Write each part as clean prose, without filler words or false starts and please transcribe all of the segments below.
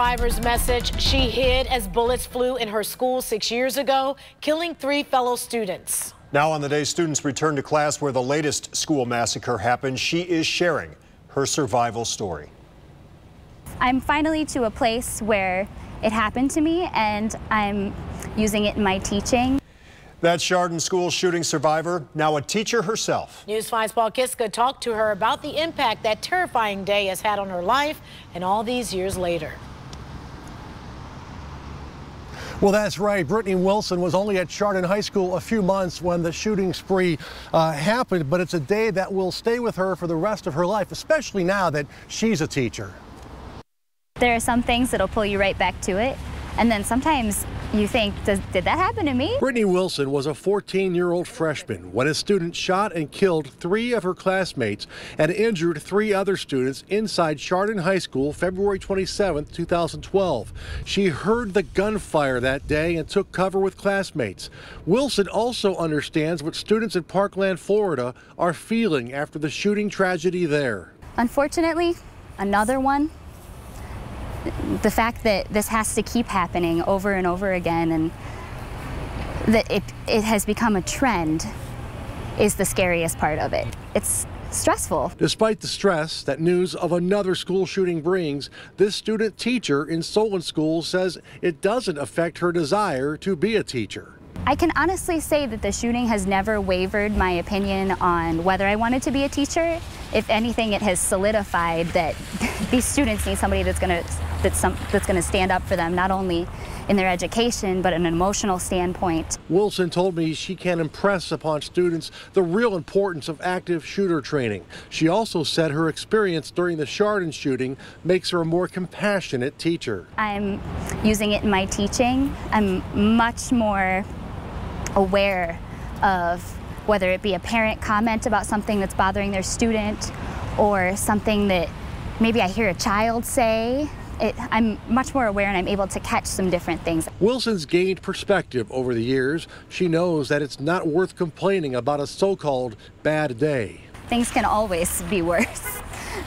survivor's message. She hid as bullets flew in her school 6 years ago, killing 3 fellow students. Now on the day students return to class where the latest school massacre happened, she is sharing her survival story. I'm finally to a place where it happened to me and I'm using it in my teaching. That Chardon school shooting survivor, now a teacher herself. News 5's Paul Kiska talked to her about the impact that terrifying day has had on her life and all these years later. Well, that's right. Brittany Wilson was only at Chardon High School a few months when the shooting spree happened, but it's a day that will stay with her for the rest of her life, especially now that she's a teacher. There are some things that'll pull you right back to it, and then sometimes you think, did that happen to me? Brittany Wilson was a 14-year-old freshman when a student shot and killed 3 of her classmates and injured 3 other students inside Chardon High School February 27, 2012. She heard the gunfire that day and took cover with classmates. Wilson also understands what students in Parkland, Florida are feeling after the shooting tragedy there. Unfortunately, another one. The fact that this has to keep happening over and over again and that it has become a trend is the scariest part of it. It's stressful. Despite the stress that news of another school shooting brings, this student teacher in Solon School says it doesn't affect her desire to be a teacher. I can honestly say that the shooting has never wavered my opinion on whether I wanted to be a teacher. If anything, it has solidified that these students need somebody that's going to stand up for them, not only in their education, but an emotional standpoint. Wilson told me she can impress upon students the real importance of active shooter training. She also said her experience during the Chardon shooting makes her a more compassionate teacher. I'm using it in my teaching. I'm much more aware of whether it be a parent comment about something that's bothering their student or something that maybe I hear a child say. I'm much more aware and I'm able to catch some different things. Wilson's gained perspective over the years. She knows that it's not worth complaining about a so-called bad day. Things can always be worse.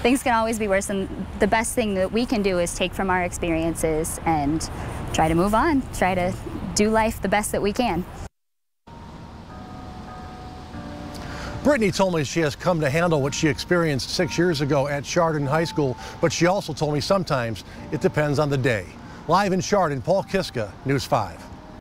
Things can always be worse, and the best thing that we can do is take from our experiences and try to move on, try to do life the best that we can. Brittany told me she has come to handle what she experienced 6 years ago at Chardon High School, but she also told me sometimes it depends on the day. Live in Chardon, Paul Kiska, News 5.